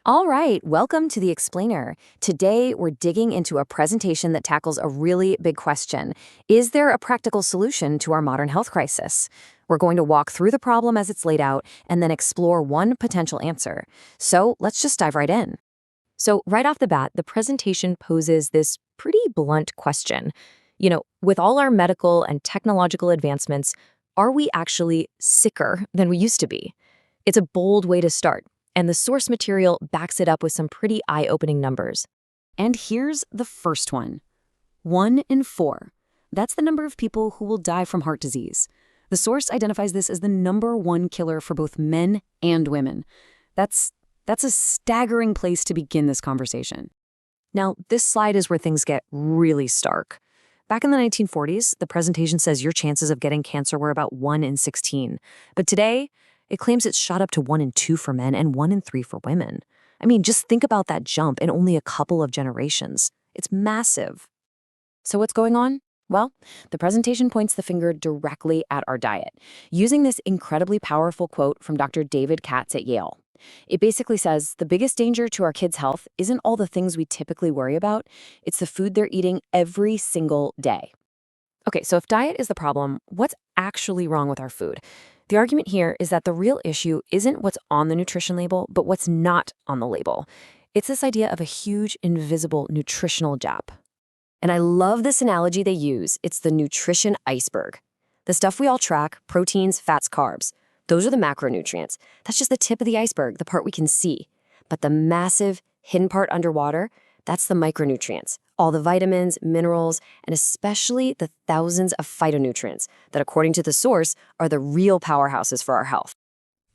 All right, welcome to the Explainer. Today, we're digging into a presentation that tackles a really big question. Is there a practical solution to our modern health crisis? We're going to walk through the problem as it's laid out and then explore one potential answer. So let's just dive right in. So, right off the bat, the presentation poses this pretty blunt question. With all our medical and technological advancements, are we actually sicker than we used to be? It's a bold way to start, and the source material backs it up with some pretty eye-opening numbers. And here's the first one. 1 in 4. That's the number of people who will die from heart disease. The source identifies this as the #1 killer for both men and women. That's a staggering place to begin this conversation. Now, this slide is where things get really stark. Back in the 1940s, the presentation says your chances of getting cancer were about 1 in 16. But today, it claims it's shot up to 1 in 2 for men and 1 in 3 for women. I mean, just think about that jump in only a couple of generations. It's massive. So what's going on? Well, the presentation points the finger directly at our diet, using this incredibly powerful quote from Dr. David Katz at Yale. It basically says the biggest danger to our kids' health isn't all the things we typically worry about, it's the food they're eating every single day. Okay, so if diet is the problem, what's actually wrong with our food? The argument here is that the real issue isn't what's on the nutrition label, but what's not on the label. It's this idea of a huge, invisible nutritional gap. And I love this analogy they use. It's the nutrition iceberg. The stuff we all track, proteins, fats, carbs. Those are the macronutrients. That's just the tip of the iceberg, the part we can see. But the massive, hidden part underwater, that's the micronutrients. All the vitamins, minerals, and especially the thousands of phytonutrients that, according to the source, are the real powerhouses for our health.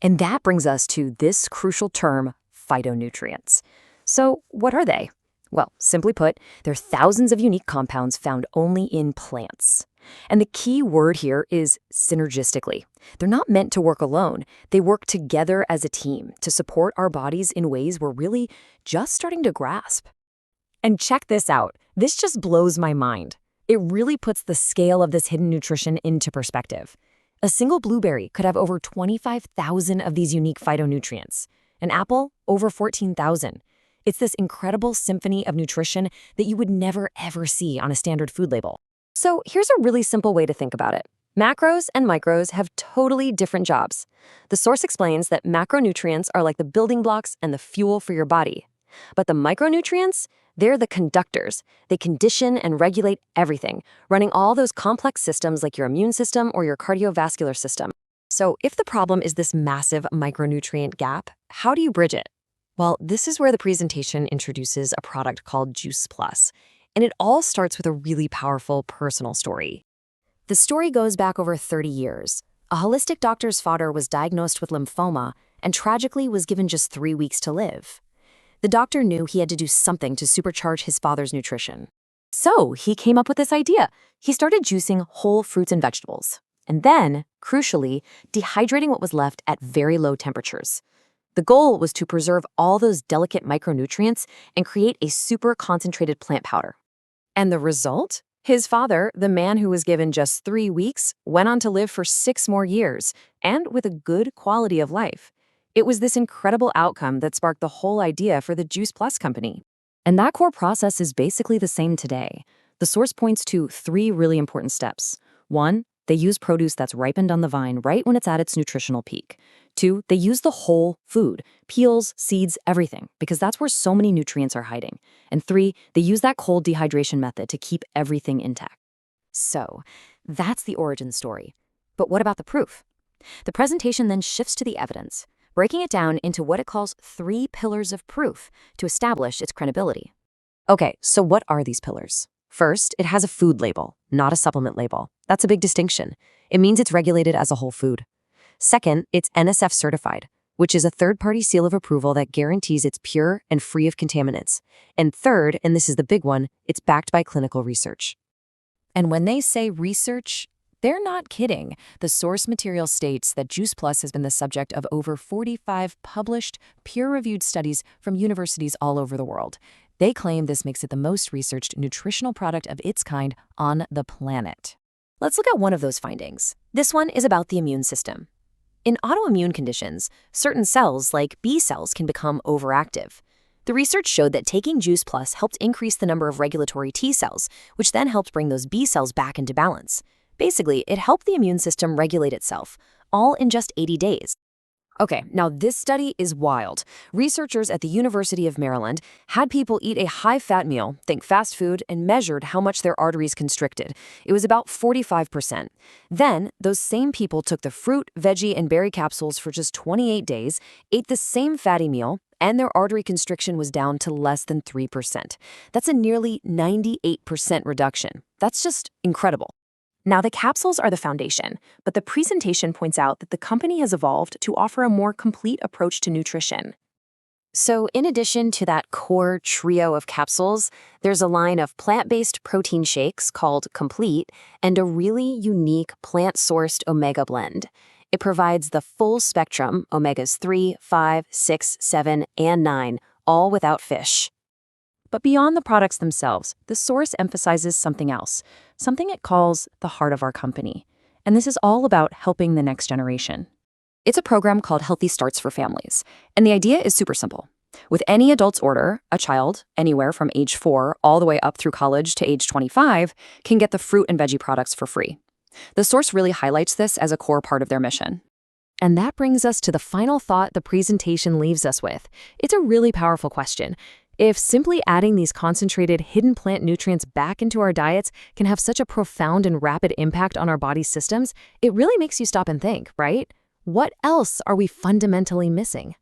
And that brings us to this crucial term, phytonutrients. So what are they? Well, simply put, they're thousands of unique compounds found only in plants. And the key word here is synergistically. They're not meant to work alone. They work together as a team to support our bodies in ways we're really just starting to grasp. And check this out. This just blows my mind. It really puts the scale of this hidden nutrition into perspective. A single blueberry could have over 25,000 of these unique phytonutrients. An apple, over 14,000. It's this incredible symphony of nutrition that you would never, ever see on a standard food label. So here's a really simple way to think about it. Macros and micros have totally different jobs. The source explains that macronutrients are like the building blocks and the fuel for your body. But the micronutrients, they're the conductors. They condition and regulate everything, running all those complex systems like your immune system or your cardiovascular system. So if the problem is this massive micronutrient gap, how do you bridge it? Well, this is where the presentation introduces a product called Juice Plus. And it all starts with a really powerful personal story. The story goes back over 30 years. A holistic doctor's father was diagnosed with lymphoma and tragically was given just 3 weeks to live. The doctor knew he had to do something to supercharge his father's nutrition. So he came up with this idea. He started juicing whole fruits and vegetables. And then, crucially, dehydrating what was left at very low temperatures. The goal was to preserve all those delicate micronutrients and create a super concentrated plant powder. And the result? His father, the man who was given just 3 weeks, went on to live for 6 more years, and with a good quality of life. It was this incredible outcome that sparked the whole idea for the Juice Plus company. And that core process is basically the same today. The source points to 3 really important steps. 1, they use produce that's ripened on the vine right when it's at its nutritional peak. 2, they use the whole food, peels, seeds, everything, because that's where so many nutrients are hiding. And 3, they use that cold dehydration method to keep everything intact. So, that's the origin story. But what about the proof? The presentation then shifts to the evidence, breaking it down into what it calls 3 pillars of proof to establish its credibility. Okay, so what are these pillars? First, it has a food label, not a supplement label. That's a big distinction. It means it's regulated as a whole food. Second, it's NSF certified, which is a third-party seal of approval that guarantees it's pure and free of contaminants. And third, and this is the big one, it's backed by clinical research. And when they say research, they're not kidding. The source material states that Juice Plus has been the subject of over 45 published, peer-reviewed studies from universities all over the world. They claim this makes it the most researched nutritional product of its kind on the planet. Let's look at one of those findings. This one is about the immune system. In autoimmune conditions, certain cells, like B cells, can become overactive. The research showed that taking Juice Plus helped increase the number of regulatory T cells, which then helped bring those B cells back into balance. Basically, it helped the immune system regulate itself, all in just 80 days. Okay, now this study is wild. Researchers at the University of Maryland had people eat a high-fat meal, think fast food, and measured how much their arteries constricted. It was about 45%. Then, those same people took the fruit, veggie, and berry capsules for just 28 days, ate the same fatty meal, and their artery constriction was down to less than 3%. That's a nearly 98% reduction. That's just incredible. Now, the capsules are the foundation, but the presentation points out that the company has evolved to offer a more complete approach to nutrition. So, in addition to that core trio of capsules, there's a line of plant-based protein shakes called Complete and a really unique plant-sourced omega blend. It provides the full spectrum omegas 3, 5, 6, 7, and 9, all without fish. But beyond the products themselves, the source emphasizes something else, something it calls the heart of our company. And this is all about helping the next generation. It's a program called Healthy Starts for Families. And the idea is super simple. With any adult's order, a child, anywhere from age 4 all the way up through college to age 25, can get the fruit and veggie products for free. The source really highlights this as a core part of their mission. And that brings us to the final thought the presentation leaves us with. It's a really powerful question. If simply adding these concentrated hidden plant nutrients back into our diets can have such a profound and rapid impact on our body's systems, it really makes you stop and think, right? What else are we fundamentally missing?